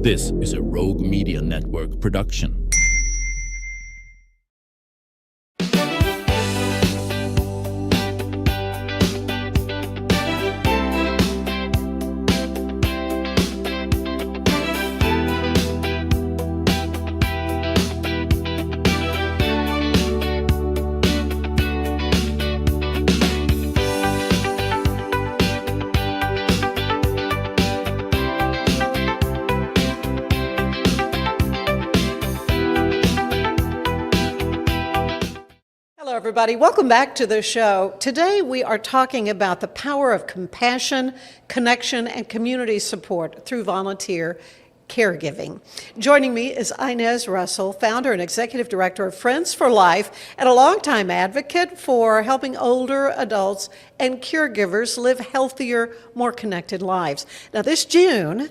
This is a Rogue Media Network production. Hello, everybody. Welcome back to the show. Today, we are talking about the power of compassion, connection, and community support through volunteer caregiving. Joining me is Inez Russell, founder and executive director of Friends for Life, and a longtime advocate for helping older adults and caregivers live healthier, more connected lives. Now, this June,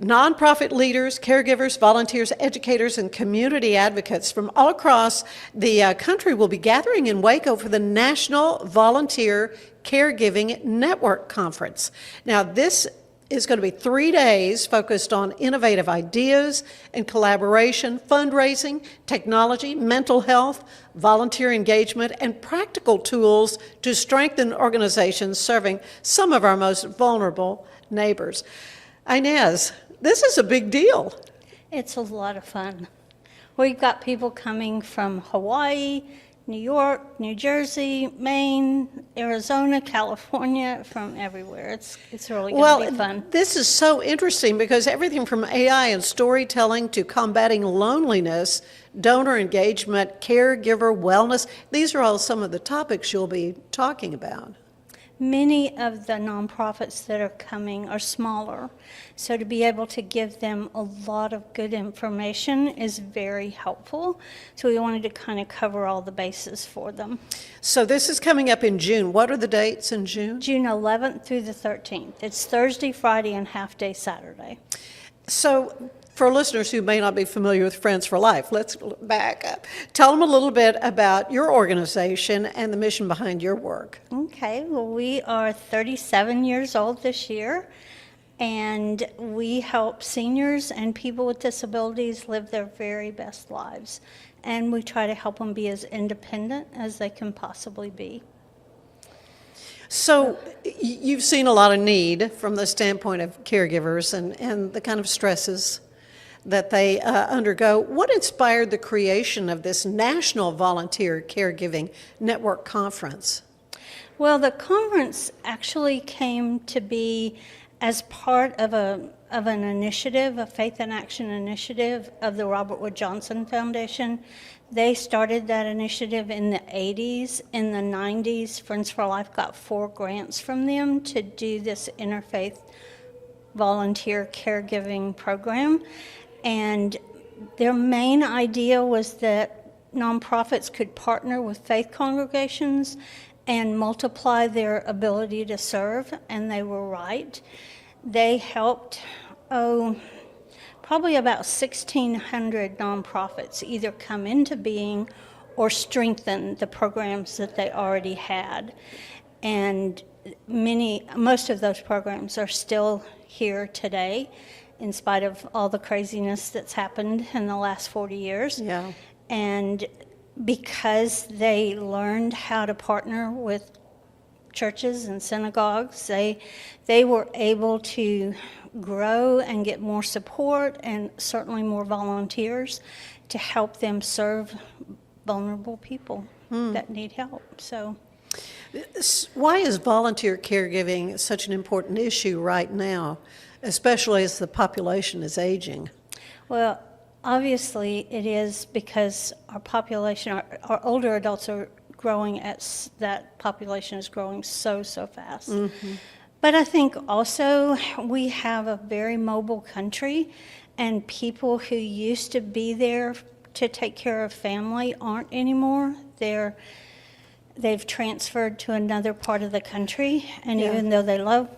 nonprofit leaders, caregivers, volunteers, educators, and community advocates from all across the country will be gathering in Waco for the National Volunteer Caregiving Network Conference. Now, this is going to be 3 days focused on innovative ideas and collaboration, fundraising, technology, mental health, volunteer engagement, and practical tools to strengthen organizations serving some of our most vulnerable neighbors. Inez, this is a big deal. It's a lot of fun. We've got people coming from Hawaii, New York, New Jersey, Maine, Arizona, California, from everywhere. It's really going to be fun. This is so interesting because everything from AI and storytelling to combating loneliness, donor engagement, caregiver wellness, these are all some of the topics you'll be talking about. Many of the nonprofits that are coming are smaller, so to be able to give them a lot of good information is very helpful. So we wanted to kind of cover all the bases for them. So this is coming up in June. What are the dates in June? June 11th through the 13th. It's Thursday, Friday, and half-day Saturday. So for listeners who may not be familiar with Friends for Life, let's back up. Tell them a little bit about your organization and the mission behind your work. Okay, well, we are 37 years old this year, and we help seniors and people with disabilities live their very best lives. And we try to help them be as independent as they can possibly be. So you've seen a lot of need from the standpoint of caregivers and the kind of stresses that they undergo. What inspired the creation of this National Volunteer Caregiving Network Conference? Well, the conference actually came to be as part of an initiative, a Faith in Action initiative of the Robert Wood Johnson Foundation. They started that initiative in the 80s. In the 90s, Friends for Life got 4 grants from them to do this interfaith volunteer caregiving program. And their main idea was that nonprofits could partner with faith congregations and multiply their ability to serve, and they were right. They helped, probably about 1,600 nonprofits either come into being or strengthen the programs that they already had. And most of those programs are still here today, in spite of all the craziness that's happened in the last 40 years. Yeah. And because they learned how to partner with churches and synagogues, they were able to grow and get more support and certainly more volunteers to help them serve vulnerable people that need help. So, why is volunteer caregiving such an important issue right now, especially as the population is aging? Well, obviously it is because our population, our older adults are growing that population is growing so fast. Mm-hmm. But I think also we have a very mobile country, and people who used to be there to take care of family aren't anymore. They've transferred to another part of the country, and even though they love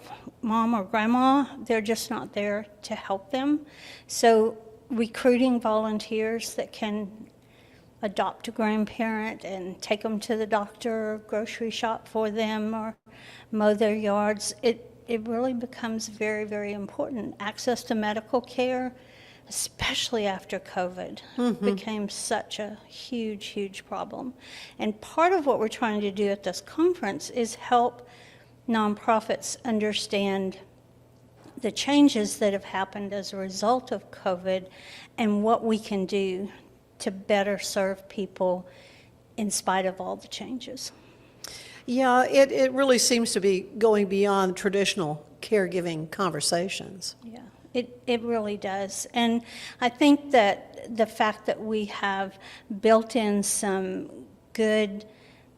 mom or grandma, they're just not there to help them. So recruiting volunteers that can adopt a grandparent and take them to the doctor or grocery shop for them or mow their yards, it really becomes very, very important. Access to medical care, especially after COVID, became such a huge, huge problem. And part of what we're trying to do at this conference is help nonprofits understand the changes that have happened as a result of COVID and what we can do to better serve people in spite of all the changes. Yeah, it really seems to be going beyond traditional caregiving conversations. Yeah, it really does. And I think that the fact that we have built in some good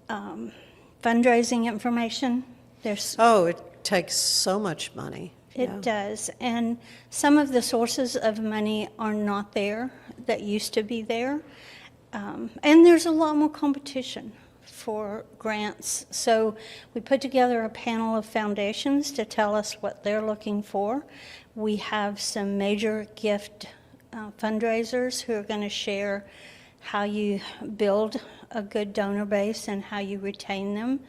fundraising information, Oh, it takes so much money. It does. And some of the sources of money are not there that used to be there. And there's a lot more competition for grants. So we put together a panel of foundations to tell us what they're looking for. We have some major gift fundraisers who are going to share how you build a good donor base and how you retain them.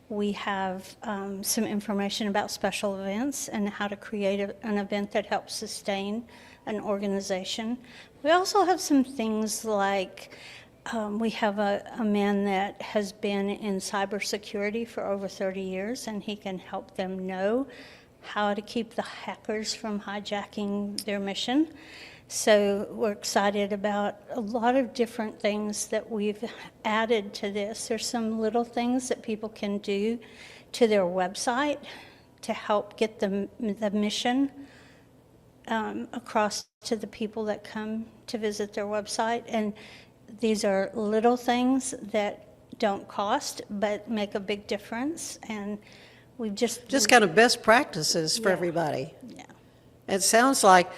We have some information about special events and how to create an event that helps sustain an organization. We also have some things like we have a man that has been in cybersecurity for over 30 years, and he can help them know how to keep the hackers from hijacking their mission. So we're excited about a lot of different things that we've added to this. There's some little things that people can do to their website to help get the mission across to the people that come to visit their website. And these are little things that don't cost but make a big difference. And we've just kind of best practices for everybody. Yeah. It sounds like,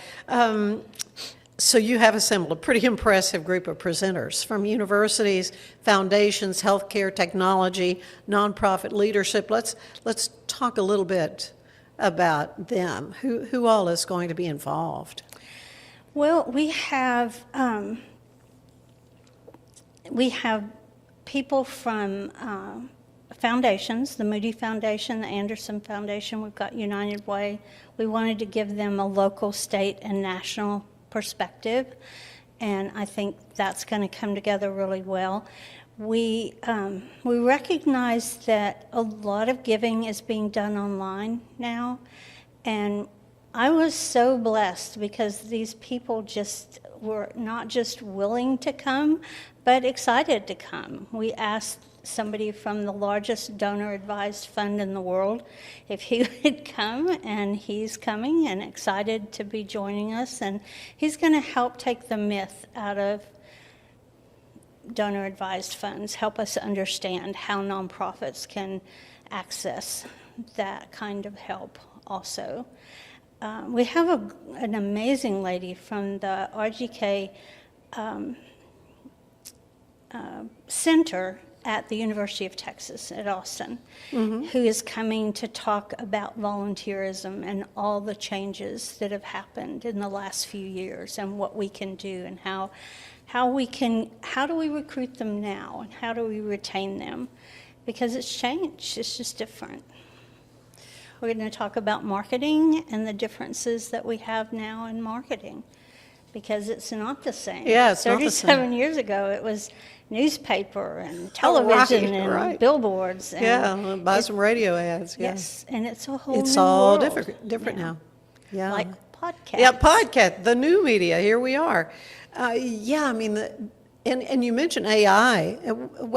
so you have assembled a pretty impressive group of presenters from universities, foundations, healthcare, technology, nonprofit leadership. Let's talk a little bit about them. Who all is going to be involved? Well, we have people from foundations, the Moody Foundation, the Anderson Foundation. We've got United Way. We wanted to give them a local, state, and national perspective, and I think that's going to come together really well. We recognize that a lot of giving is being done online now, and I was so blessed because these people just were not just willing to come, but excited to come. We asked somebody from the largest donor-advised fund in the world if he would come, and he's coming and excited to be joining us, and he's going to help take the myth out of donor-advised funds, help us understand how nonprofits can access that kind of help also. We have an amazing lady from the RGK Center at the University of Texas at Austin, who is coming to talk about volunteerism and all the changes that have happened in the last few years and what we can do and how do we recruit them now and how do we retain them, because it's changed, it's just different. We're going to talk about marketing and the differences that we have now in marketing, because it's not the same. Yeah, it's not the same. 37 years ago, it was newspaper and television and billboards. And buy some radio ads. Yeah. Yes, and it's a whole It's new all world different now. Yeah. Like podcasts. Yeah, podcast, the new media. Here we are. Yeah, I mean, and you mentioned AI.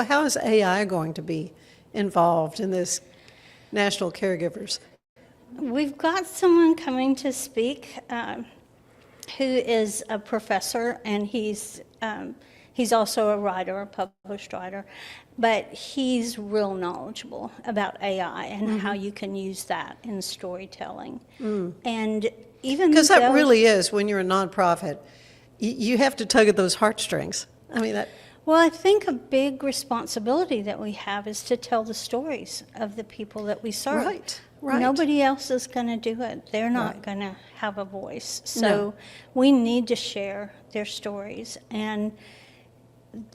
How is AI going to be involved in this National Caregivers? We've got someone coming to speak who is a professor, and he's also a writer, a published writer, but he's real knowledgeable about AI and how you can use that in storytelling. And even because that really is, when you're a nonprofit, you have to tug at those heartstrings. I mean, that. Well, I think a big responsibility that we have is to tell the stories of the people that we serve. Right. Nobody else is going to do it. They're not going to have a voice. So we need to share their stories. And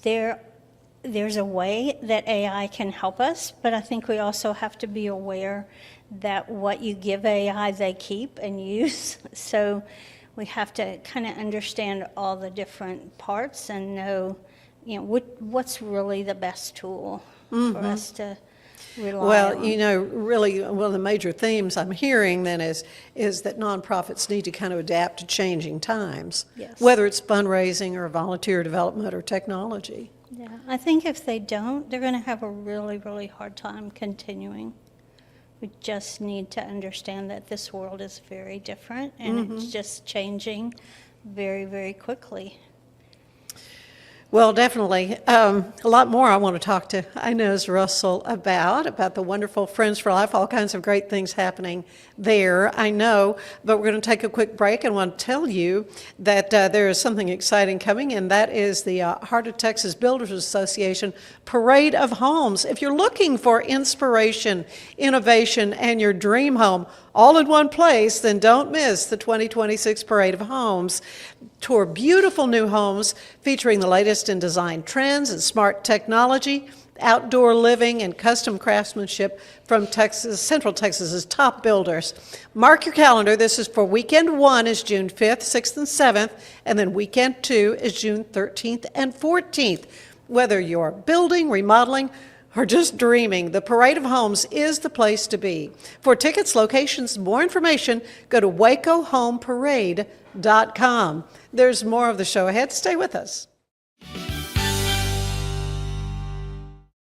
there's a way that AI can help us, but I think we also have to be aware that what you give AI, they keep and use. So we have to kind of understand all the different parts and know, what's really the best tool for us to rely Well, on. really one of the major themes I'm hearing then is that nonprofits need to kind of adapt to changing times, Yes. whether it's fundraising or volunteer development or technology. Yeah, I think if they don't, they're going to have a really, really hard time continuing. We just need to understand that this world is very different and it's just changing very, very quickly. Well, definitely. A lot more I want to talk to Inez Russell about the wonderful Friends for Life, all kinds of great things happening there, I know. But we're going to take a quick break and want to tell you that there is something exciting coming, and that is the Heart of Texas Builders Association Parade of Homes. If you're looking for inspiration, innovation, and your dream home all in one place, then don't miss the 2026 Parade of Homes. Tour beautiful new homes featuring the latest in design trends and smart technology, outdoor living, and custom craftsmanship from Central Texas's top builders. Mark your calendar. This is for weekend 1 is June 5th, 6th, and 7th, and then weekend 2 is June 13th and 14th. Whether you're building, remodeling, or just dreaming, the Parade of Homes is the place to be. For tickets, locations, and more information, go to wacohomeparade.com. There's more of the show ahead. Stay with us.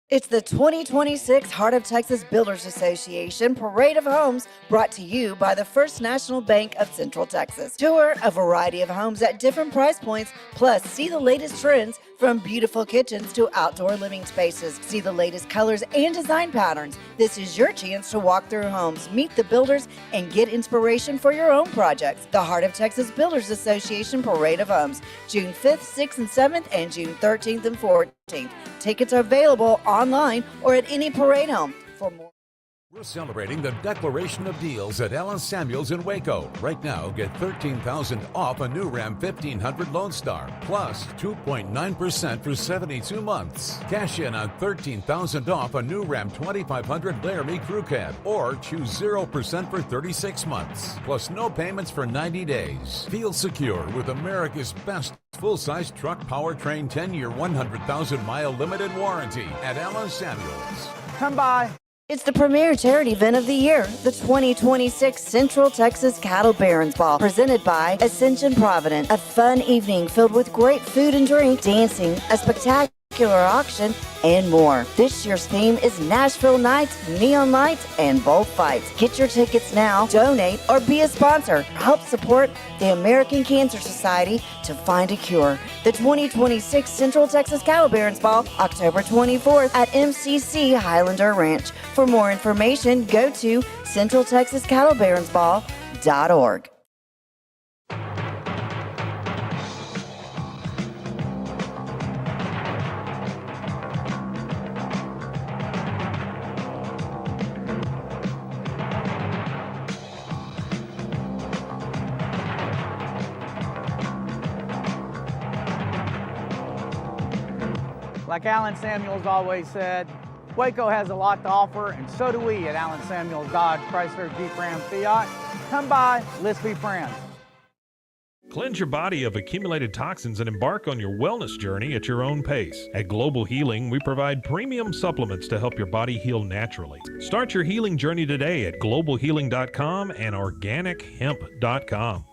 It's the 2026 Heart of Texas Builders Association Parade of Homes, brought to you by the First National Bank of Central Texas. Tour a variety of homes at different price points, plus see the latest trends from beautiful kitchens to outdoor living spaces. See the latest colors and design patterns. This is your chance to walk through homes, meet the builders, and get inspiration for your own projects. The Heart of Texas Builders Association Parade of Homes, June 5th, 6th, and 7th, and June 13th and 14th. Tickets are available online or at any parade home. For more. We're celebrating the Declaration of Deals at Allen Samuels in Waco. Right now, get $13,000 off a new Ram 1500 Lone Star, plus 2.9% for 72 months. Cash in on $13,000 off a new Ram 2500 Laramie Crew Cab, or choose 0% for 36 months, plus no payments for 90 days. Feel secure with America's best full-size truck powertrain 10-year, 100,000-mile limited warranty at Allen Samuels. Come by. It's the premier charity event of the year, the 2026 Central Texas Cattle Barons Ball, presented by Ascension Provident. A fun evening filled with great food and drink, dancing, a spectacular auction, and more. This year's theme is Nashville Nights, Neon Lights, and Bullfights. Get your tickets now, donate, or be a sponsor. Help support the American Cancer Society to find a cure. The 2026 Central Texas Cattle Barons Ball, October 24th at MCC Highlander Ranch. For more information, go to centraltexascattlebaronsball.org. Like Allen Samuels always said, Waco has a lot to offer, and so do we at Allen Samuels Dodge, Chrysler, Jeep, Ram, Fiat. Come by, let's be friends. Cleanse your body of accumulated toxins and embark on your wellness journey at your own pace. At Global Healing, we provide premium supplements to help your body heal naturally. Start your healing journey today at globalhealing.com and organichemp.com.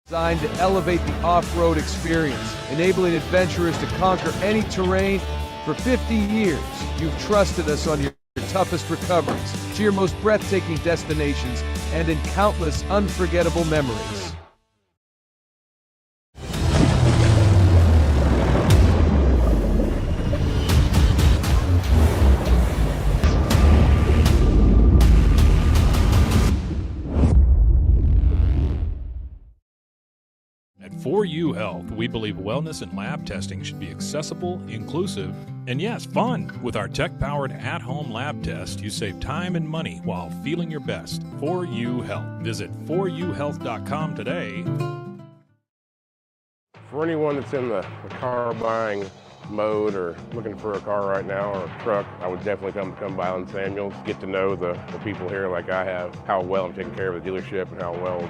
Designed to elevate the off-road experience, enabling adventurers to conquer any terrain. For 50 years, you've trusted us on your toughest recoveries, to your most breathtaking destinations, and in countless unforgettable memories. At 4U Health, we believe wellness and lab testing should be accessible, inclusive, and yes, fun. With our tech-powered at-home lab test, you save time and money while feeling your best. 4U Health. Visit 4uhealth.com today. For anyone that's in the car buying mode or looking for a car right now or a truck, I would definitely come by Allen Samuels, get to know the people here like I have, how well I'm taking care of the dealership and how well,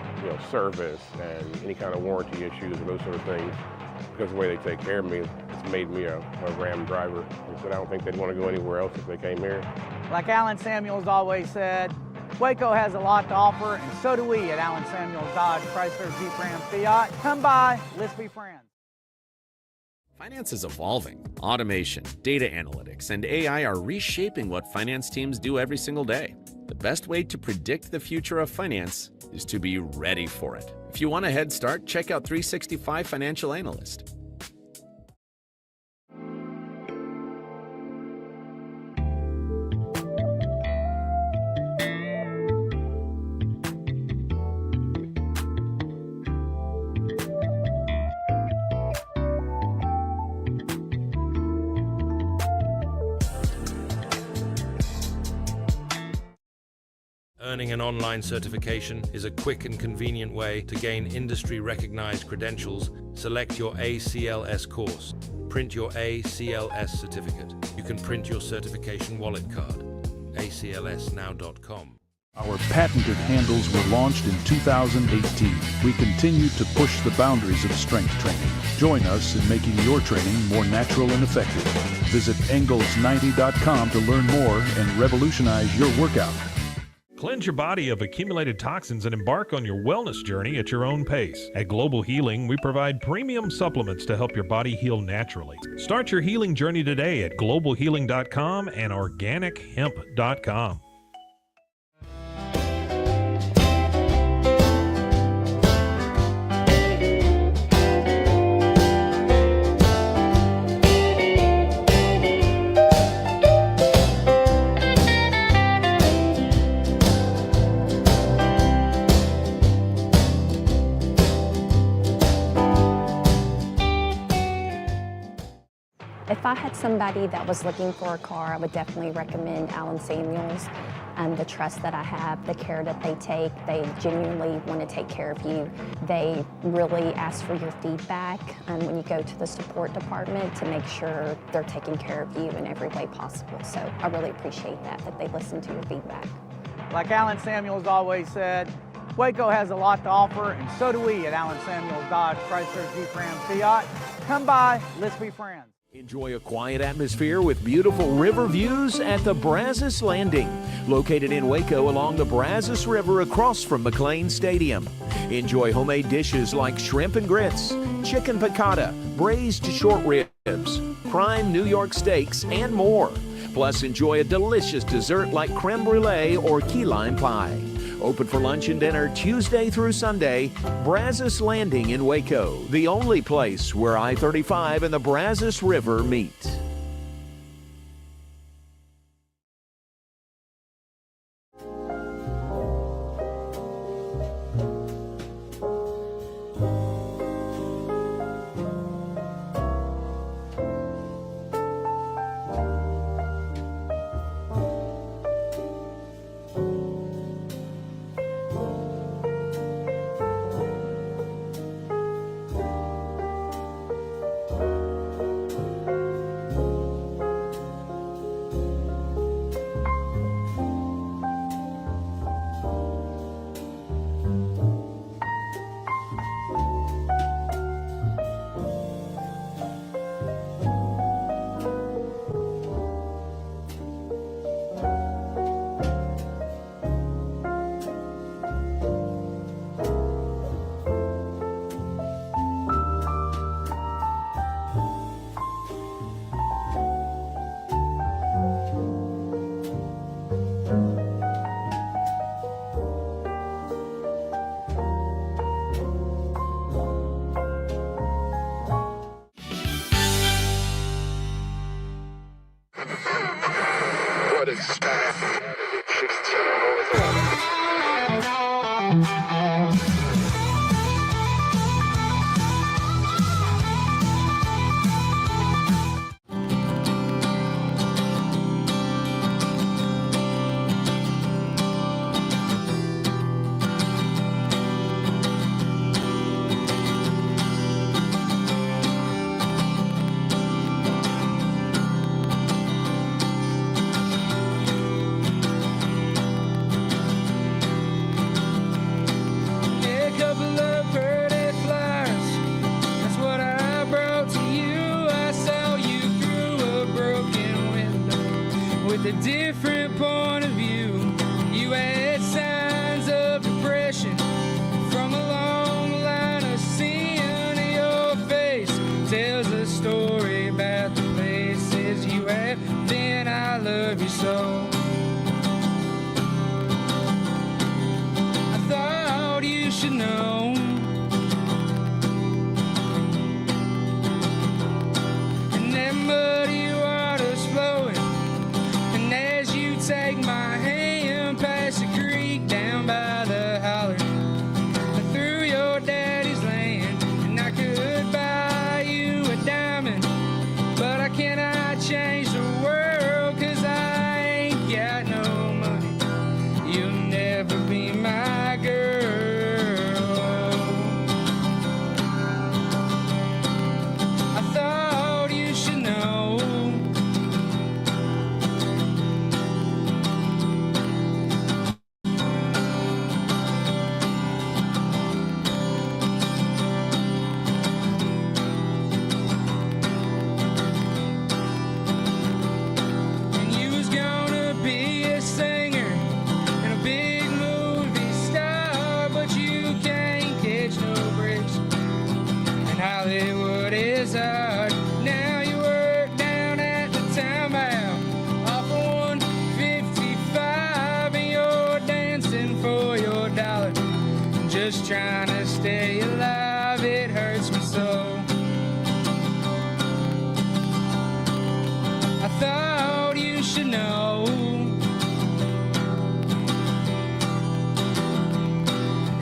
service and any kind of warranty issues or those sort of things. Because of the way they take care of me, it's made me a Ram driver. And so I don't think they'd want to go anywhere else if they came here. Like Alan Samuels always said, Waco has a lot to offer, and so do we at Alan Samuels Dodge, Chrysler, Jeep, Ram, Fiat. Come by, let's be friends. Finance is evolving. Automation, data analytics, and AI are reshaping what finance teams do every single day. The best way to predict the future of finance is to be ready for it. If you want a head start, check out 365 Financial Analyst. Earning an online certification is a quick and convenient way to gain industry-recognized credentials. Select your ACLS course. Print your ACLS certificate. You can print your certification wallet card. aclsnow.com. Our patented handles were launched in 2018. We continue to push the boundaries of strength training. Join us in making your training more natural and effective. Visit Engels90.com to learn more and revolutionize your workout. Cleanse your body of accumulated toxins and embark on your wellness journey at your own pace. At Global Healing, we provide premium supplements to help your body heal naturally. Start your healing journey today at globalhealing.com and organichemp.com. If I had somebody that was looking for a car, I would definitely recommend Alan Samuels. The trust that I have, the care that they take, they genuinely want to take care of you. They really ask for your feedback when you go to the support department to make sure they're taking care of you in every way possible. So I really appreciate that they listen to your feedback. Like Alan Samuels always said, Waco has a lot to offer, and so do we at Alan Samuels Dodge, Chrysler, Jeep, Ram, Fiat. Come by, let's be friends. Enjoy a quiet atmosphere with beautiful river views at the Brazos Landing, located in Waco along the Brazos River across from McLean Stadium. Enjoy homemade dishes like shrimp and grits, chicken piccata, braised short ribs, prime New York steaks, and more. Plus, enjoy a delicious dessert like creme brulee or key lime pie. Open for lunch and dinner Tuesday through Sunday. Brazos Landing in Waco, the only place where I-35 and the Brazos River meet. so. I thought you should know. And that muddy water's flowing, and as you take my hand past the creek down by the holler, through your daddy's land, and I could buy you a diamond, but I cannot change the world, 'cause I ain't got no money. You'll never be my girl. I thought you should know. And you was gonna be a singer and a big movie star, but you can't catch no breaks, and Hollywood is hard. Now you work down at the town mall off of 155, and you're dancing for your dollar, just trying to stay alive. It hurts me so. I thought you should know.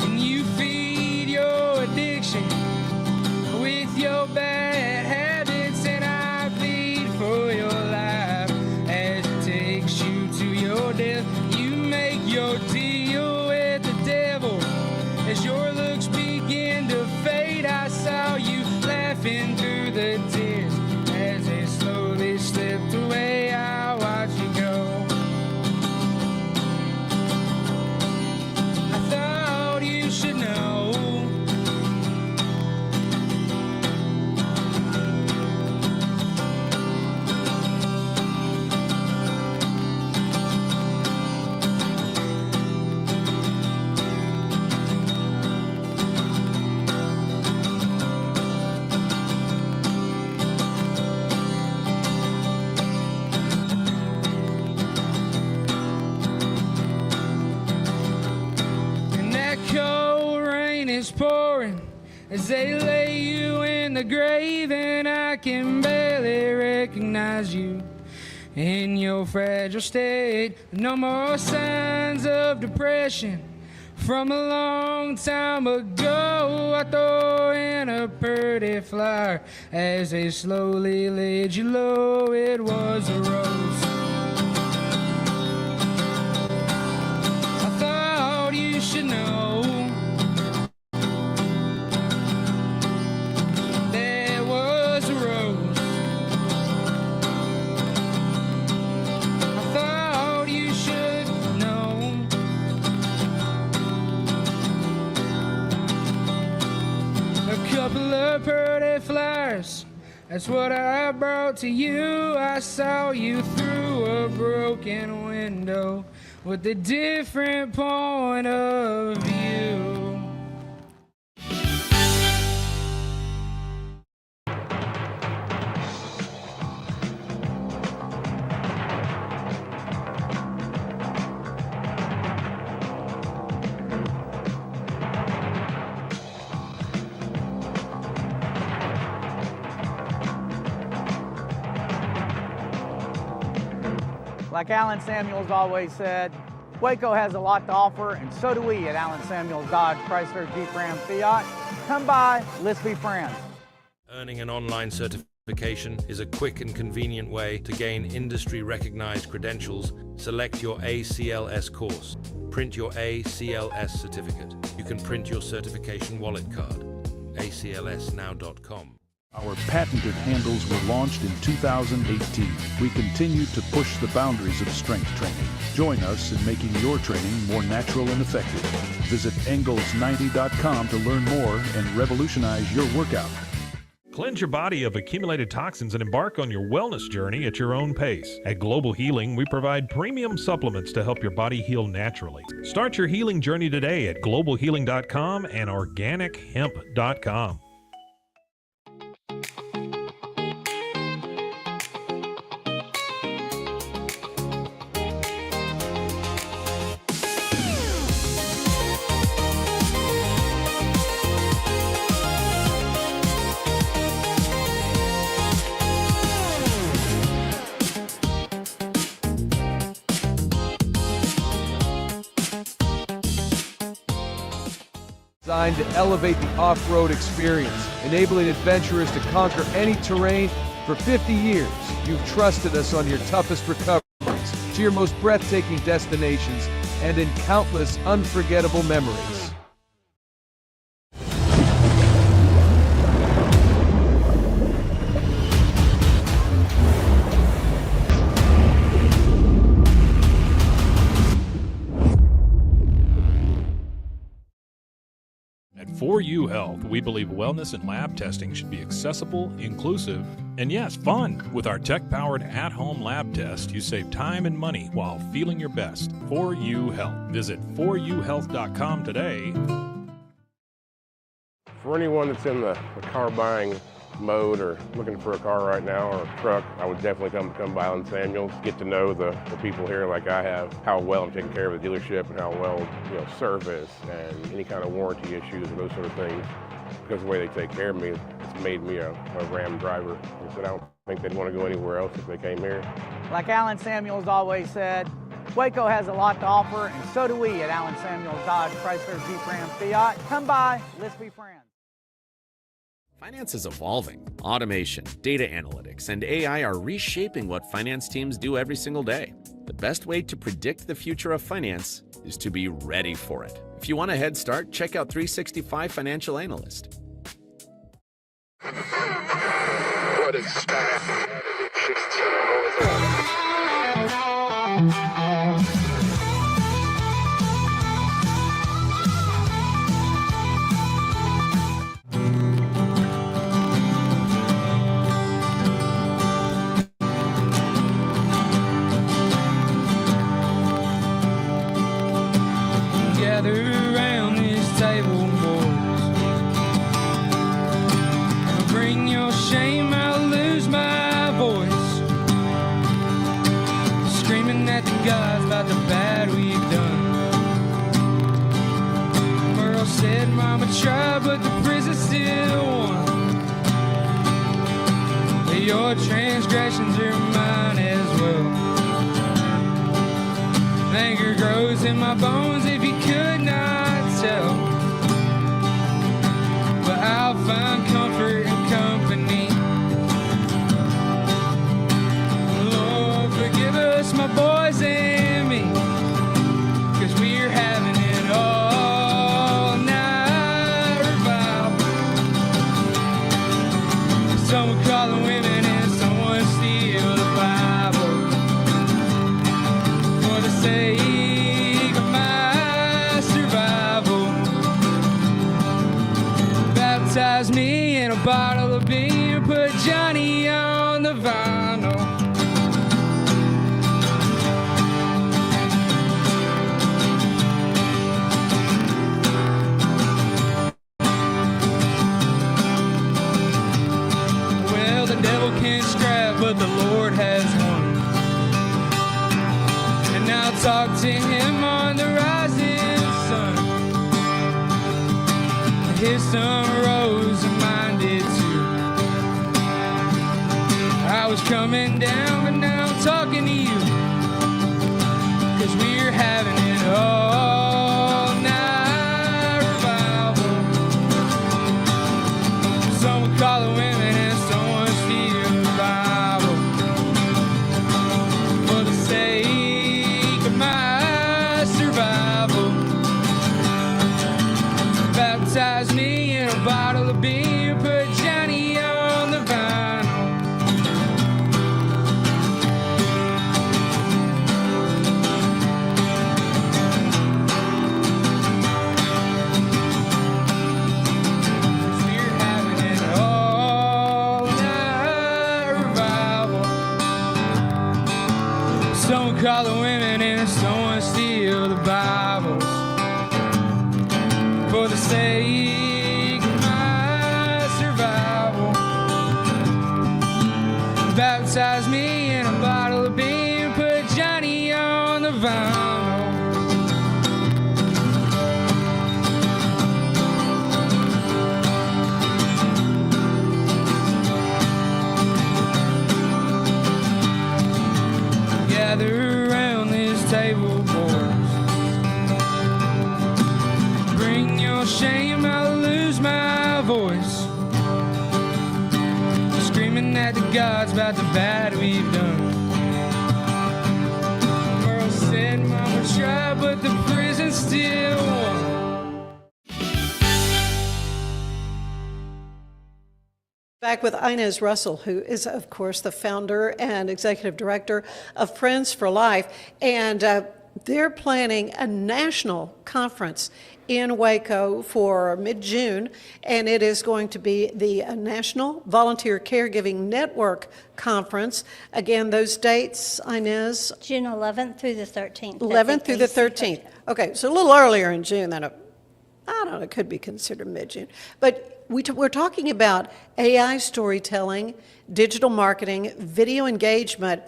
And you feed your addiction with your bad habits, and I plead for your life as it takes you to your death. You make your deal with the devil as your looks begin to fade. I saw you laughing through the tears as they slowly slipped away. I watched you go. I thought you should know. And that cold rain is pouring as they lay you in the grave, and I can barely recognize you in your fragile state. No more signs of depression from a long time ago. I throw in a pretty flower as they slowly laid you low. It was a rose. I thought you should know. There was a rose. I thought you should know. A couple of pretty flowers, that's what I brought to you. I saw you through a broken window with a different point of view. Like Alan Samuels always said, Waco has a lot to offer, and so do we at Alan Samuels Dodge Chrysler Jeep Ram Fiat. Come by, let's be friends. Earning an online certification is a quick and convenient way to gain industry-recognized credentials. Select your ACLS course. Print your ACLS certificate. You can print your certification wallet card. aclsnow.com. Our patented handles were launched in 2018. We continue to push the boundaries of strength training. Join us in making your training more natural and effective. Visit Engels90.com to learn more and revolutionize your workout. Cleanse your body of accumulated toxins and embark on your wellness journey at your own pace. At Global Healing, we provide premium supplements to help your body heal naturally. Start your healing journey today at globalhealing.com and organichemp.com. designed to elevate the off-road experience, enabling adventurers to conquer any terrain. For 50 years, you've trusted us on your toughest recoveries, to your most breathtaking destinations, and in countless unforgettable memories. At 4U Health, we believe wellness and lab testing should be accessible, inclusive, and yes, fun. With our tech-powered at-home lab test, you save time and money while feeling your best. 4U Health. Visit 4uhealth.com today. For anyone that's in the car buying mode or looking for a car right now or a truck, I would definitely come by Allen Samuels, get to know the people here like I have, how well I'm taking care of the dealership and how well, service and any kind of warranty issues or those sort of things. Because of the way they take care of me, it's made me a Ram driver. I said I don't think they'd want to go anywhere else if they came here. Like Allen Samuels always said, Waco has a lot to offer, and so do we at Allen Samuels Dodge, Chrysler, Jeep, Ram, Fiat. Come by, let's be friends. Finance is evolving. Automation, data analytics, and AI are reshaping what finance teams do every single day. The best way to predict the future of finance is to be ready for it. If you want a head start, check out 365 Financial Analyst. What is Gather around this table, boys. I'll bring your shame, I'll lose my voice. Screaming at the gods about the bad we've done. Merle said, Mama tried, but the prison still won. But your transgressions are mine as well. Anger grows in my bones if you could not tell. But I'll find comfort in company. Lord, forgive us, my boys and me, 'cause we're having it all night revival. Someone calling women and someone steal the Bible. For the sake of my survival, baptize me in a bottle of beer, put Johnny on the vinyl. Well, the devil can't scrap, but the Lord has won. And I'll talk to him on the rising sun. His sun rose and mine did too. I was coming down, but now I'm talking to you, 'cause we're having it all night revival. Someone call the women and someone steal the Bible. For the sake of my survival, baptize me in a bottle of beer, put Johnny on the vinyl. We're having it all night revival. Someone call the women and someone steal the Bibles. For the sake of my survival, baptize me in a bottle of beer, put Johnny on the vinyl. Gather around this table, boys. Bring your shame out. write to gods about the bad we've done. Merle said, Mama tried, but the prison still won. Back with Inez Russell, who is, of course, the founder and executive director of Friends for Life. And they're planning a national conference in Waco for mid-June, and it is going to be the National Volunteer Caregiving Network Conference. Again, those dates, Inez? June 11th through the 13th. 11th through the 13th. Okay, so a little earlier in June than I don't know, it could be considered mid-June. But we're talking about AI storytelling, digital marketing, video engagement.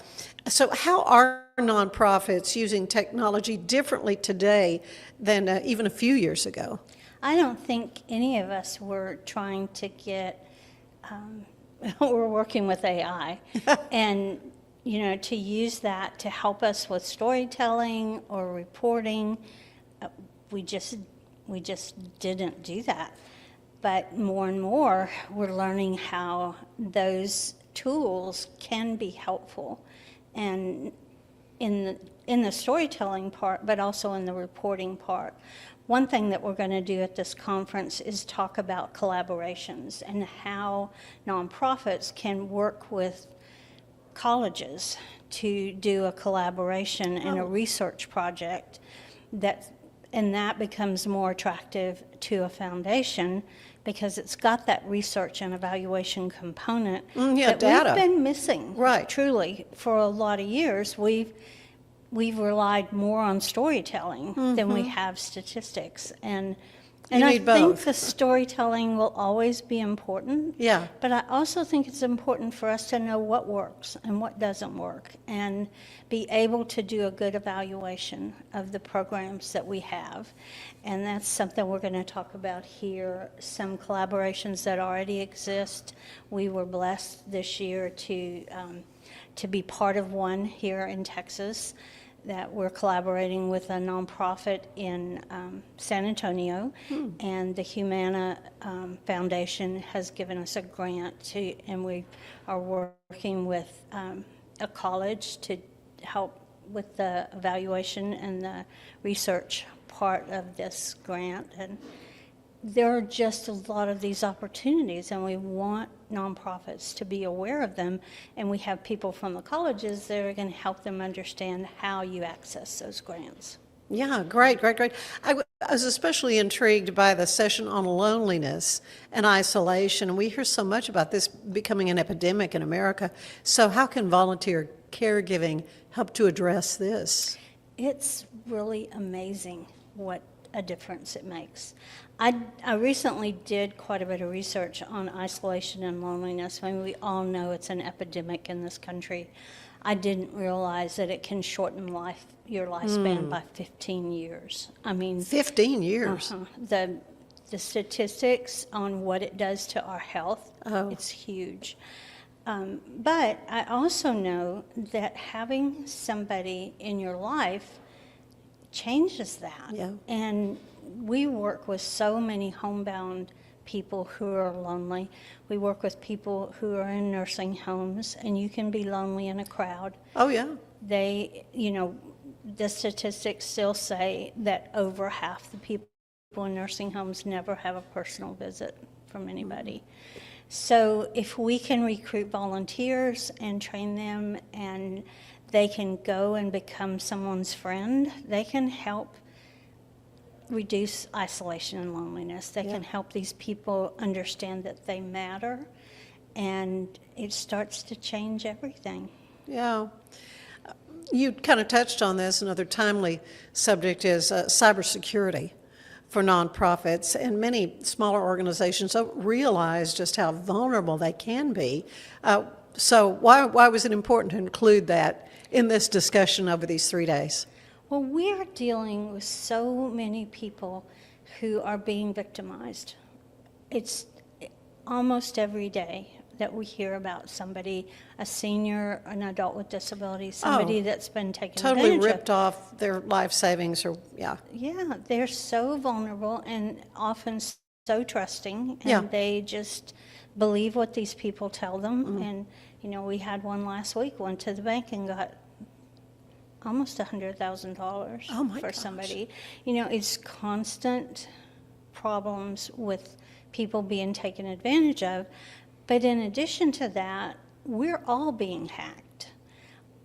So how are nonprofits using technology differently today than even a few years ago? I don't think any of us were trying to get, we're working with AI. And, to use that to help us with storytelling or reporting, we just didn't do that. But more and more, we're learning how those tools can be helpful, and in the storytelling part, but also in the reporting part. One thing that we're going to do at this conference is talk about collaborations and how nonprofits can work with colleges to do a collaboration and a research project and that becomes more attractive to a foundation because it's got that research and evaluation component that data. We've been missing. Right. Truly, for a lot of years, we've relied more on storytelling than we have statistics. And I think the storytelling will always be important. Yeah. But I also think it's important for us to know what works and what doesn't work and be able to do a good evaluation of the programs that we have. And that's something we're going to talk about here. Some collaborations that already exist. We were blessed this year to be part of one here in Texas, that we're collaborating with a nonprofit in San Antonio, and the Humana Foundation has given us a grant and we are working with a college to help with the evaluation and the research part of this grant. And there are just a lot of these opportunities, and we want nonprofits to be aware of them, and we have people from the colleges that are going to help them understand how you access those grants. Yeah, great. I was especially intrigued by the session on loneliness and isolation. We hear so much about this becoming an epidemic in America. So how can volunteer caregiving help to address this? It's really amazing what a difference it makes. I recently did quite a bit of research on isolation and loneliness. I mean, we all know it's an epidemic in this country. I didn't realize that it can shorten your lifespan by 15 years. I mean, 15 years. The statistics on what it does to our health, it's huge. But I also know that having somebody in your life changes that. Yeah. And we work with so many homebound people who are lonely. We work with people who are in nursing homes, and you can be lonely in a crowd. Oh, yeah. The statistics still say that over half the people in nursing homes never have a personal visit from anybody. So if we can recruit volunteers and train them, and they can go and become someone's friend, they can help reduce isolation and loneliness. They can help these people understand that they matter, and it starts to change everything. Yeah. You kind of touched on this. Another timely subject is cybersecurity for nonprofits, and many smaller organizations don't realize just how vulnerable they can be. So why was it important to include that in this discussion over these 3 days? Well, we're dealing with so many people who are being victimized. It's almost every day that we hear about somebody, a senior, an adult with disabilities, somebody that's been taken totally advantage ripped off their life savings, or Yeah, they're so vulnerable and often so trusting, and Yeah. they just believe what these people tell them. Mm. And, you know, we had one last week, went to the bank and got almost $100,000 Oh, my for gosh. somebody. You know, it's constant problems with people being taken advantage of. But in addition to that, we're all being hacked.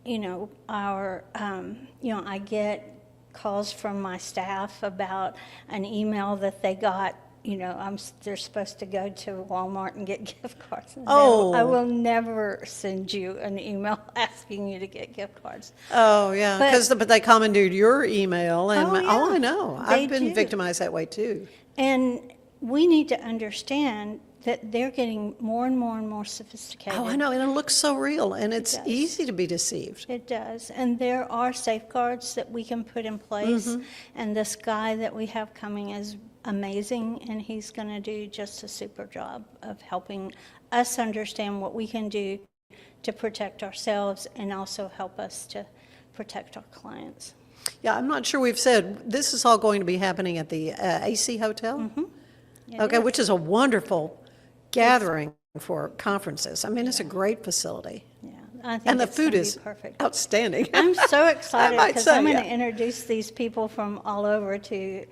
You know, I get calls from my staff about an email that they got. You know, they're supposed to go to Walmart and get gift cards. And Oh. I will never send you an email asking you to get gift cards. Oh, yeah, but they commandeered your email, and Oh, yeah, I know. they I've been do. victimized that way, too. And we need to understand that they're getting more and more and more sophisticated. Oh, I know, and it looks so real, and it's does. easy to be deceived. It does. And there are safeguards that we can put in place. Mhm. And this guy that we have coming is amazing, and he's going to do just a super job of helping us understand what we can do to protect ourselves and also help us to protect our clients. Yeah, I'm not sure we've said, this is all going to be happening at the AC Hotel? Mm-hmm. Okay, which is a wonderful gathering for conferences. I mean, it's a great facility. Yeah, I think And the it's food gonna be is perfect. outstanding. I'm so excited might because say, I'm going to yeah. introduce these people from all over to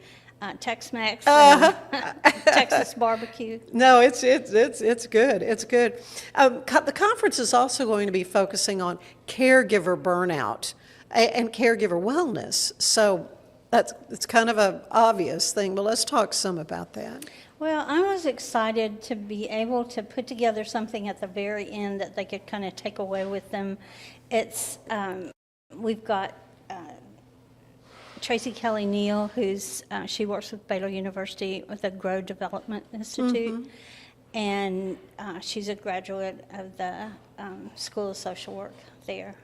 Tex-Mex Uh-huh. and Texas barbecue. No, it's good. It's good. The conference is also going to be focusing on caregiver burnout and caregiver wellness. So it's kind of an obvious thing, but let's talk some about that. Well, I was excited to be able to put together something at the very end that they could kind of take away with them. It's we've got Tracy Kelly Neal, who's she works with Baylor University with the Grow Development Institute, and she's a graduate of the School of Social Work there.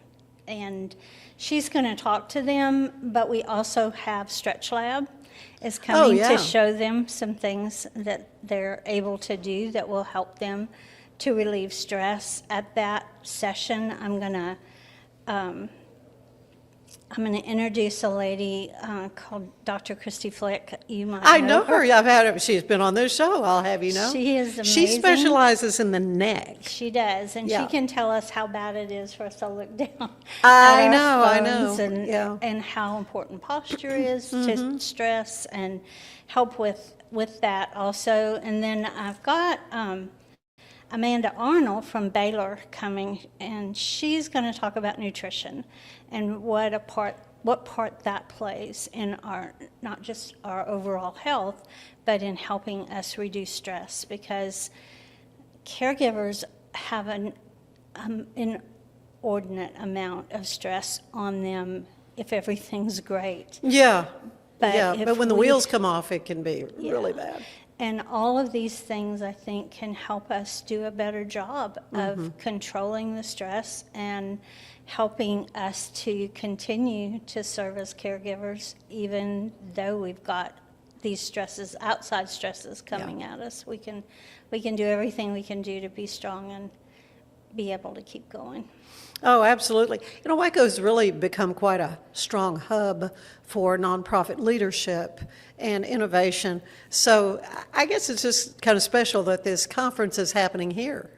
And she's going to talk to them, but we also have Stretch Lab is coming yeah. to show them some things that they're able to do that will help them to relieve stress. At that session, I'm going to introduce a lady called Dr. Christy Flick. You might I know her. I've had her. She's been on this show, I'll have you know. She is amazing. She specializes in the neck. She does, and Yeah. she can tell us how bad it is for us to look down. I at our know, I phones know, and, yeah. and how important posture is to stress, and help with that also. And then I've got Amanda Arnold from Baylor coming, and she's going to talk about nutrition and what part that plays in our, not just our overall health, but in helping us reduce stress, because caregivers have an inordinate amount of stress on them if everything's great. Yeah. But but when the we- wheels come off, it can be really Yeah. bad. And all of these things, I think, can help us do a better job of controlling the stress and helping us to continue to serve as caregivers, even though we've got these stresses, outside stresses coming at us. We can do everything we can do to be strong and be able to keep going. Oh, absolutely. You know, Waco's really become quite a strong hub for nonprofit leadership and innovation. So I guess it's just kind of special that this conference is happening here.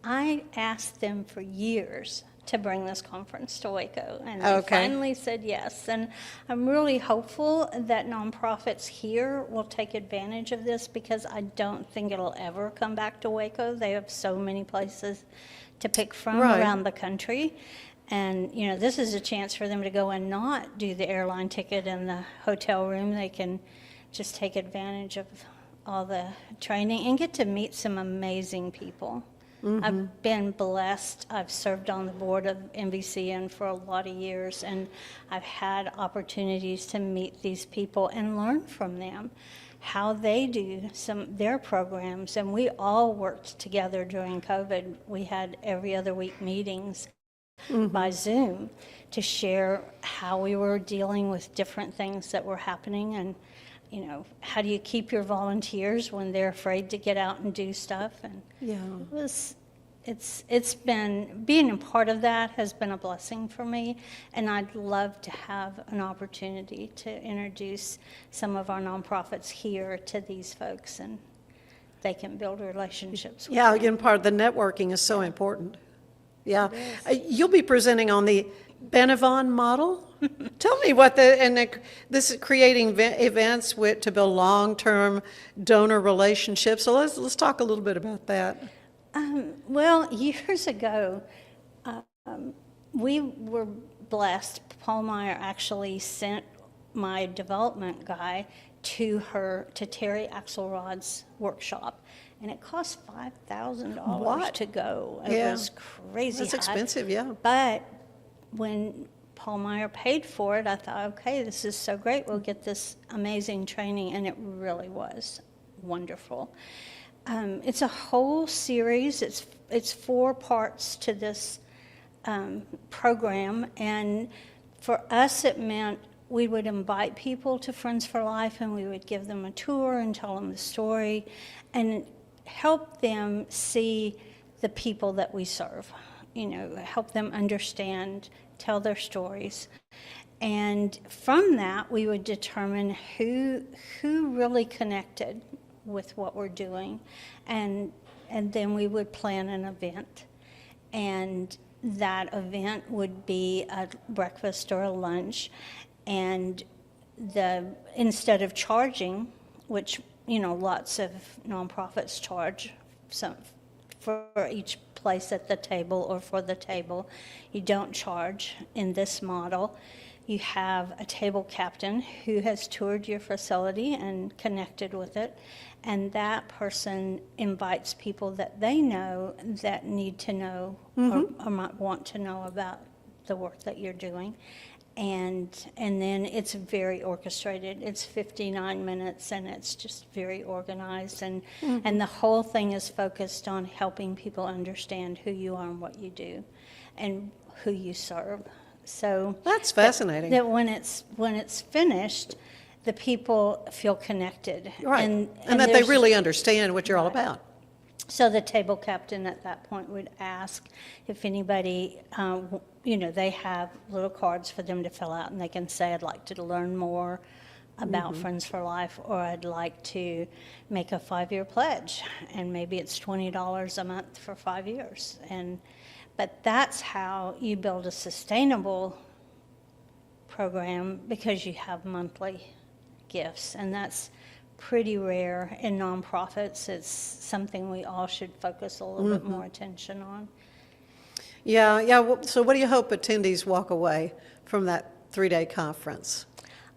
I asked them for years to bring this conference to Waco, and they Okay. finally said yes. And I'm really hopeful that nonprofits here will take advantage of this, because I don't think it'll ever come back to Waco. They have so many places to pick from Right. around the country. And, you know, this is a chance for them to go and not do the airline ticket and the hotel room. They can just take advantage of all the training and get to meet some amazing people. I've been blessed. I've served on the board of NVCN for a lot of years, and I've had opportunities to meet these people and learn from them how they do their programs. And we all worked together during COVID. We had every other week meetings by Zoom to share how we were dealing with different things that were happening. And, you know, how do you keep your volunteers when they're afraid to get out and do stuff? And it's been, being a part of that has been a blessing for me, and I'd love to have an opportunity to introduce some of our nonprofits here to these folks and they can build relationships with. Yeah, again, part of the networking is so important. Yeah. You'll be presenting on the Benavon model. Tell me what this is creating events to build long-term donor relationships. So let's talk a little bit about that. Well, years ago, we were blessed. Paul Meyer actually sent my development guy to Terry Axelrod's workshop, and it cost $5,000 to go. It was crazy. That's expensive, yeah. But when Paul Meyer paid for it, I thought, okay, this is so great. We'll get this amazing training, and it really was wonderful. It's a whole series. It's 4 parts to this program, and for us it meant we would invite people to Friends for Life, and we would give them a tour and tell them the story and help them see the people that we serve, help them understand, tell their stories. And from that, we would determine who really connected with what we're doing, and then we would plan an event. And that event would be a breakfast or a lunch, and instead of charging, which lots of nonprofits charge for each place at the table or for the table, you don't charge in this model. You have a table captain who has toured your facility and connected with it, and that person invites people that they know that need to know or might want to know about the work that you're doing. And then it's very orchestrated. It's 59 minutes, and it's just very organized, and the whole thing is focused on helping people understand who you are and what you do and who you serve. So that's fascinating. That when it's finished, the people feel connected, right, and that they really understand what you're all about. So the table captain at that point would ask if anybody, they have little cards for them to fill out, and they can say, I'd like to learn more about Friends for Life, or I'd like to make a 5-year pledge, and maybe it's $20 a month for 5 years. But that's how you build a sustainable program, because you have monthly gifts, and that's pretty rare in nonprofits. It's something we all should focus a little bit more attention on. Yeah. So what do you hope attendees walk away from that 3-day conference?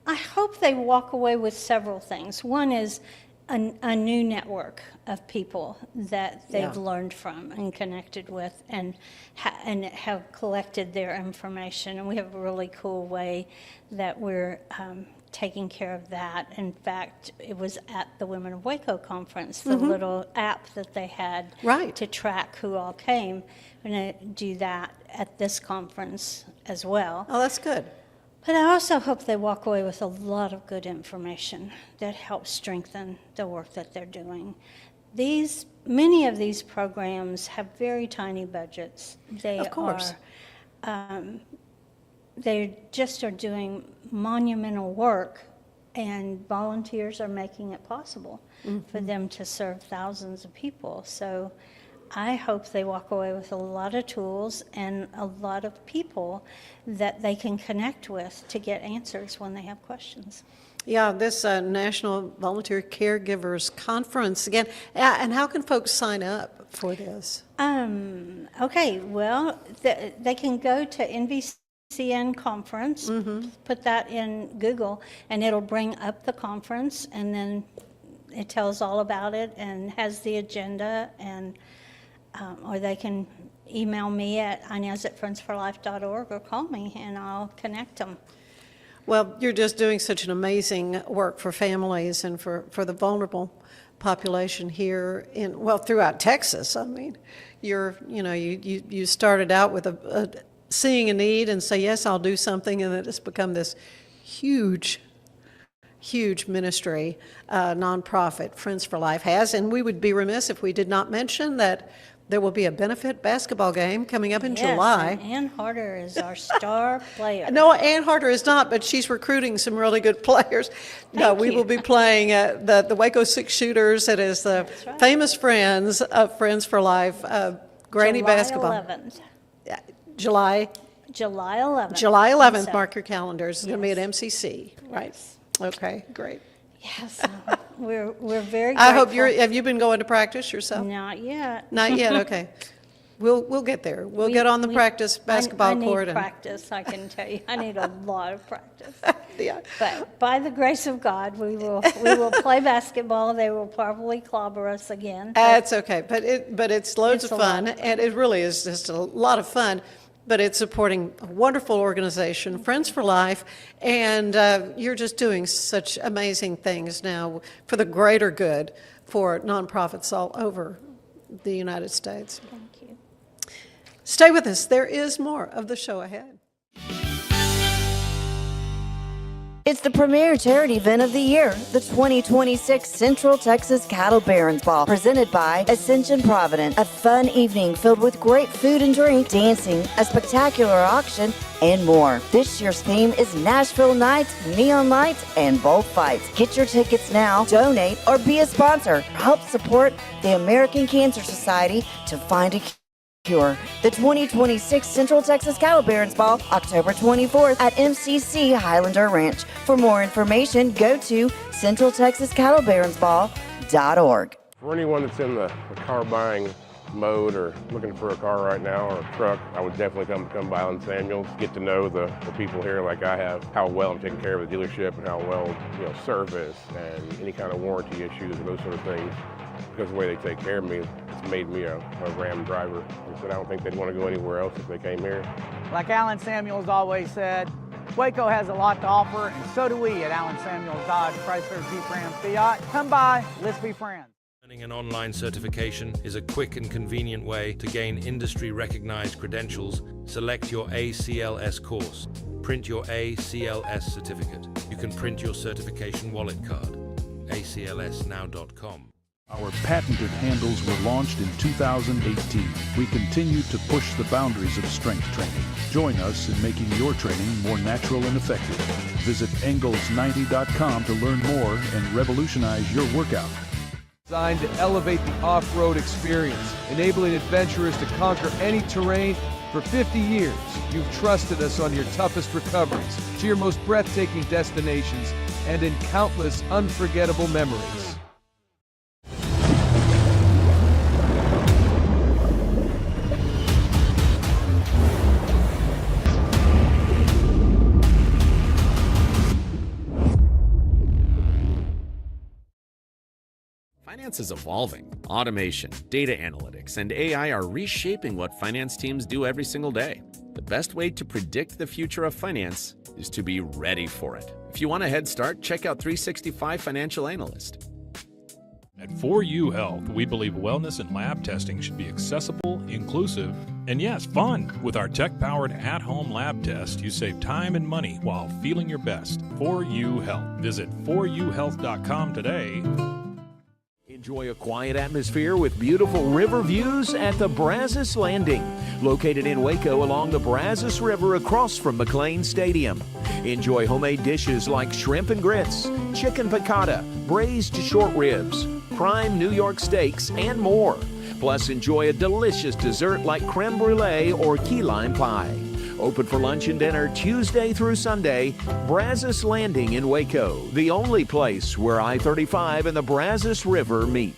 I hope they walk away with several things. One is a new network of people that they've learned from and connected with, and have collected their information. And we have a really cool way that we're taking care of that. In fact, it was at the Women of Waco conference, the little app that they had to track who all came. We're going to do that at this conference as well. Oh, that's good. But I also hope they walk away with a lot of good information that helps strengthen the work that they're doing. Many of these programs have very tiny budgets. Of course. They just are doing monumental work, and volunteers are making it possible for them to serve thousands of people. So I hope they walk away with a lot of tools and a lot of people that they can connect with to get answers when they have questions. Yeah, this National Volunteer Caregivers Conference again. And how can folks sign up for this? Okay, well, they can go to NVCN conference, put that in Google, and it'll bring up the conference, and then it tells all about it and has the agenda, and or they can email me at inez@friendsforlife.org or call me, and I'll connect them. Well, you're just doing such an amazing work for families and for the vulnerable population here throughout Texas. I mean, you started out with seeing a need and say, yes, I'll do something, and then it's become this huge huge ministry, nonprofit Friends for Life has. And we would be remiss if we did not mention that there will be a benefit basketball game coming up in July. And Ann Harder is our star player. No, Ann Harder is not, but she's recruiting some really good players. We will be playing the Waco Six Shooters. It is the famous friends of Friends for Life, Granny basketball. 11th. July 11th. July 11th, mark your calendars. It's going to be at MCC, right? Yes. Okay, great. Yes, we're very grateful. I hope have you been going to practice yourself? Not yet. Not yet, okay. We'll get there. We'll get on the practice basketball court. I need practice, I can tell you. I need a lot of practice. Yeah. But by the grace of God, we will play basketball. They will probably clobber us again. That's okay, but it's loads of fun, and it really is just a lot of fun. But it's supporting a wonderful organization, Friends for Life, and you're just doing such amazing things now for the greater good for nonprofits all over the United States. Thank you. Stay with us. There is more of the show ahead. It's the premier charity event of the year, the 2026 Central Texas Cattle Barons Ball, presented by Ascension Providence. A fun evening filled with great food and drink, dancing, a spectacular auction, and more. This year's theme is Nashville Nights, Neon Lights, and Bullfights. Get your tickets now, donate, or be a sponsor. Help support the American Cancer Society to find a cure. The 2026 Central Texas Cattle Barons Ball, October 24th at MCC Highlander Ranch. For more information, go to centraltexascattlebaronsball.org. For anyone that's in the car buying mode or looking for a car right now or a truck, I would definitely come by Alan Samuels, get to know the people here like I have, how well I'm taking care of the dealership and how well, service and any kind of warranty issues and those sort of things. Because of the way they take care of me, it's made me a Ram driver. He said I don't think they'd want to go anywhere else if they came here. Like Alan Samuels always said, Waco has a lot to offer, and so do we at Alan Samuels Dodge, Chrysler, Jeep, Ram, Fiat. Come by, let's be friends. Earning an online certification is a quick and convenient way to gain industry-recognized credentials. Select your ACLS course. Print your ACLS certificate. You can print your certification wallet card. aclsnow.com. Our patented handles were launched in 2018. We continue to push the boundaries of strength training. Join us in making your training more natural and effective. Visit Engels90.com to learn more and revolutionize your workout. Designed to elevate the off-road experience, enabling adventurers to conquer any terrain. For 50 years, you've trusted us on your toughest recoveries, to your most breathtaking destinations, and in countless unforgettable memories. Finance is evolving. Automation, data analytics, and AI are reshaping what finance teams do every single day. The best way to predict the future of finance is to be ready for it. If you want a head start, check out 365 Financial Analyst. At 4U Health, we believe wellness and lab testing should be accessible, inclusive, and yes, fun. With our tech-powered at-home lab test, you save time and money while feeling your best. 4U Health. Visit 4uhealth.com today. Enjoy a quiet atmosphere with beautiful river views at the Brazos Landing, located in Waco along the Brazos River across from McLean Stadium. Enjoy homemade dishes like shrimp and grits, chicken piccata, braised short ribs, prime New York steaks, and more. Plus, enjoy a delicious dessert like creme brulee or key lime pie. Open for lunch and dinner Tuesday through Sunday. Brazos Landing in Waco, the only place where I-35 and the Brazos River meet.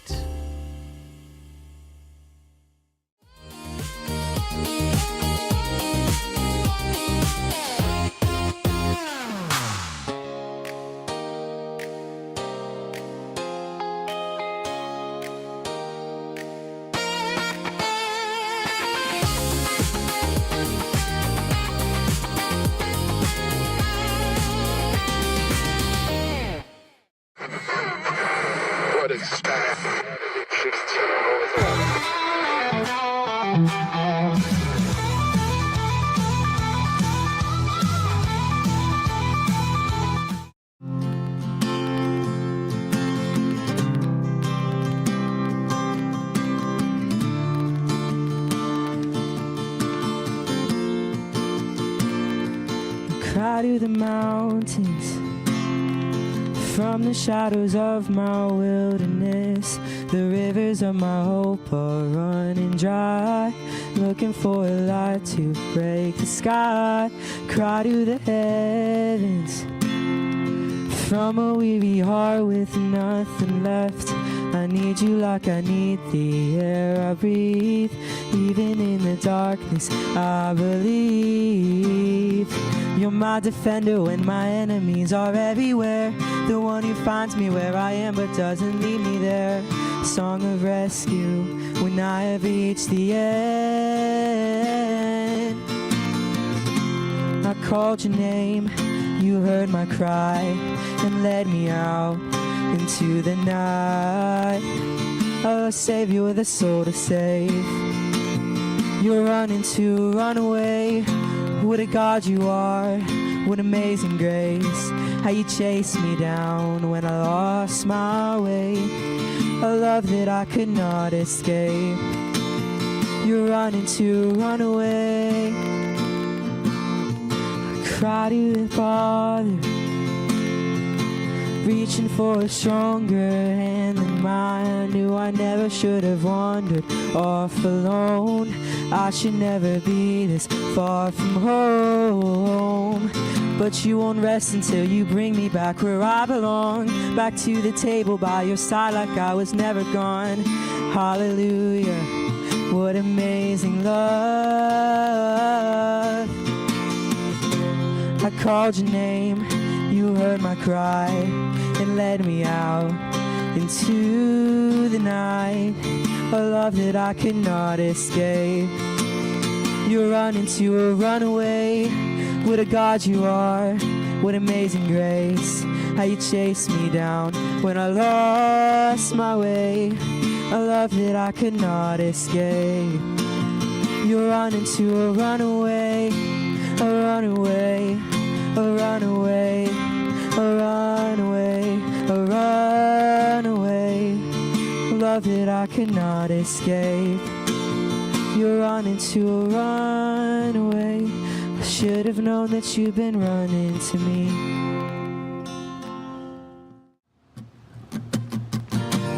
cry to the mountains from the shadows of my wilderness. The rivers of my hope are running dry, looking for a light to break the sky. Cry to the heavens from a weary heart with nothing left. I need you like I need the air I breathe. Even in the darkness, I believe. You're my defender when my enemies are everywhere. The one who finds me where I am but doesn't leave me there. Song of rescue when I have reached the end. I called your name, you heard my cry, and led me out into the night. A savior with a soul to save. You're running to run away. What a God you are, what amazing grace. How you chased me down when I lost my way. A love that I could not escape. You're running to run away. I cry to the Father, reaching for a stronger hand than mine. I knew I never should have wandered off alone. I should never be this far from home. But you won't rest until you bring me back where I belong. Back to the table by your side like I was never gone. Hallelujah, what amazing love. I called your name, you heard my cry, and led me out into the night. A love that I could not escape. You're running to a runaway. What a God you are, what amazing grace. How you chased me down when I lost my way. A love that I could not escape. You're running to a runaway, a runaway, a runaway, a runaway, a runaway. A love that I could not escape. You're running to a runaway. I should have known that you've been running to me.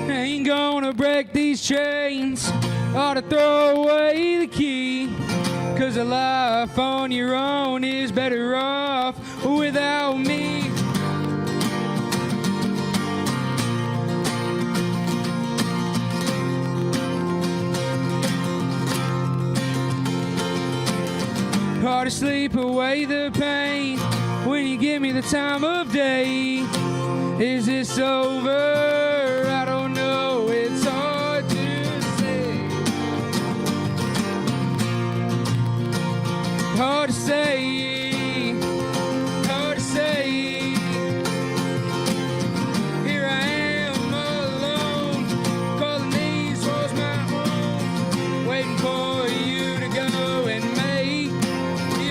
Ain't gonna break these chains, ought to throw away the key. 'Cause a life on your own is better off without me. Hard to sleep away the pain when you give me the time of day. Is this over? I don't know, it's hard to say. Hard to say, hard to say. Here I am all alone, calling these walls my home, waiting for you to go and make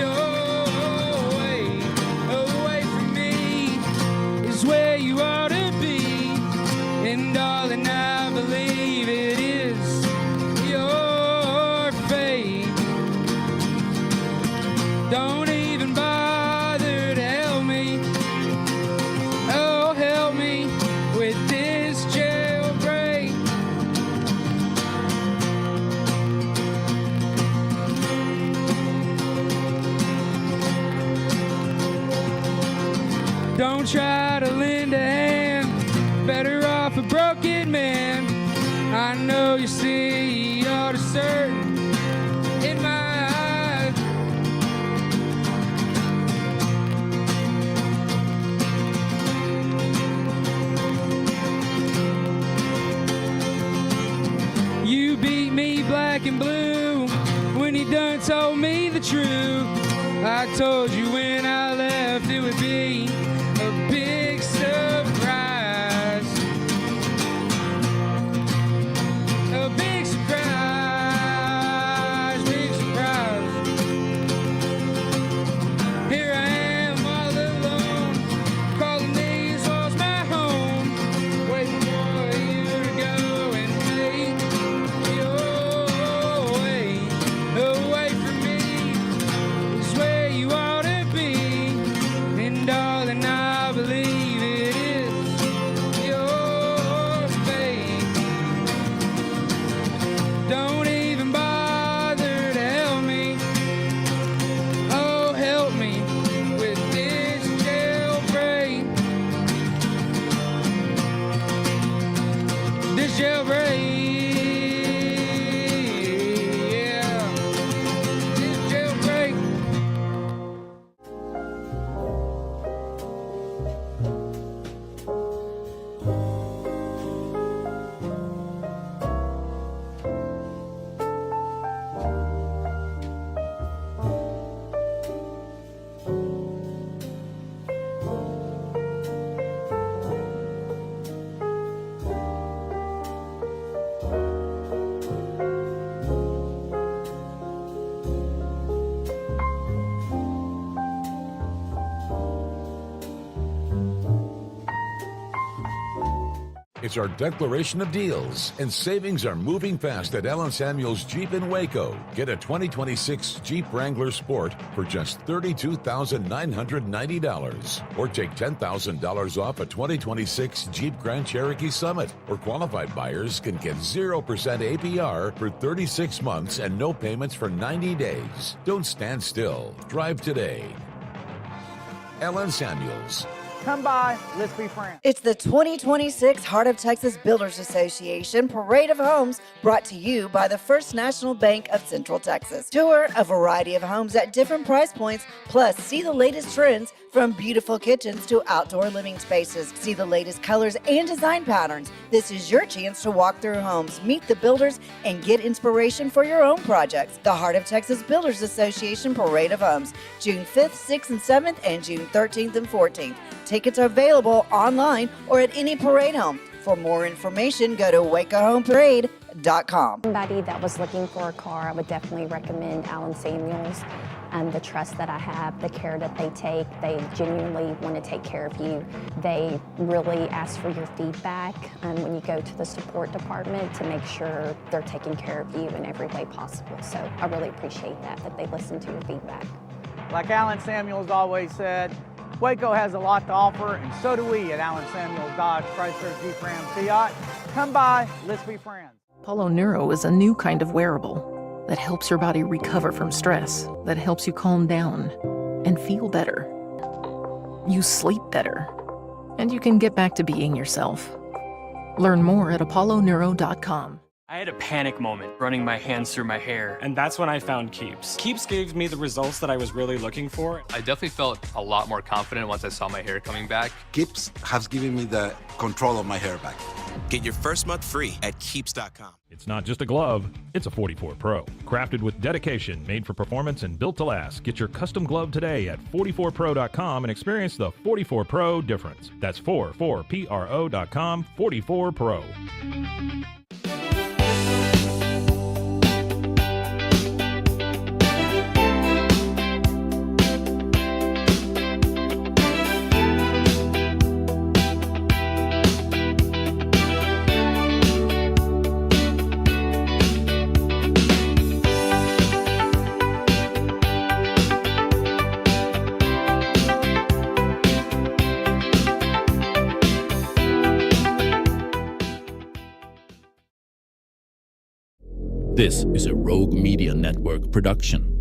your way away from me is where you ought to be. And darling, I believe it is your fate. Don't even bother to help me. Oh, help me with this jailbreak. Don't try to lend a hand, better off a broken man. I know you see all the certain in my eyes. You beat me black and blue when you done told me the truth. I told you when I left it would be a big surprise. A big surprise, big surprise. Here I am all alone, calling these walls my home, waiting for you to go and take your way away from me is where you ought to be. It's our declaration of deals, and savings are moving fast at Allen Samuels Jeep in Waco. Get a 2026 Jeep Wrangler Sport for just $32,990, or take $10,000 off a 2026 Jeep Grand Cherokee Summit. Or qualified buyers can get 0% APR for 36 months and no payments for 90 days. Don't stand still. Drive today. Allen Samuels. Come by, let's be friends. It's the 2026 Heart of Texas Builders Association Parade of Homes, brought to you by the First National Bank of Central Texas. Tour a variety of homes at different price points, plus see the latest trends from beautiful kitchens to outdoor living spaces. See the latest colors and design patterns. This is your chance to walk through homes, meet the builders, and get inspiration for your own projects. The Heart of Texas Builders Association Parade of Homes, June 5th, 6th, and 7th, and June 13th and 14th. Tickets are available online or at any parade home. For more information, go to wacohomeparade.com. Somebody that was looking for a car, I would definitely recommend Allen Samuels. The trust that I have, the care that they take, they genuinely want to take care of you. They really ask for your feedback when you go to the support department to make sure they're taking care of you in every way possible. So I really appreciate that they listen to your feedback. Like Allen Samuels always said, Waco has a lot to offer, and so do we at Allen Samuels Dodge Chrysler Jeep Ram Fiat. Come by, let's be friends. Polo Neuro is a new kind of wearable that helps your body recover from stress, that helps you calm down and feel better. You sleep better, and you can get back to being yourself. Learn more at apolloneuro.com. I had a panic moment running my hands through my hair, and that's when I found Keeps. Keeps gave me the results that I was really looking for. I definitely felt a lot more confident once I saw my hair coming back. Keeps has given me the control of my hair back. Get your first month free at Keeps.com. It's not just a glove, it's a 44 Pro. Crafted with dedication, made for performance, and built to last. Get your custom glove today at 44pro.com and experience the 44 Pro difference. That's 44pro.com, 44 Pro. This is a Rogue Media Network production.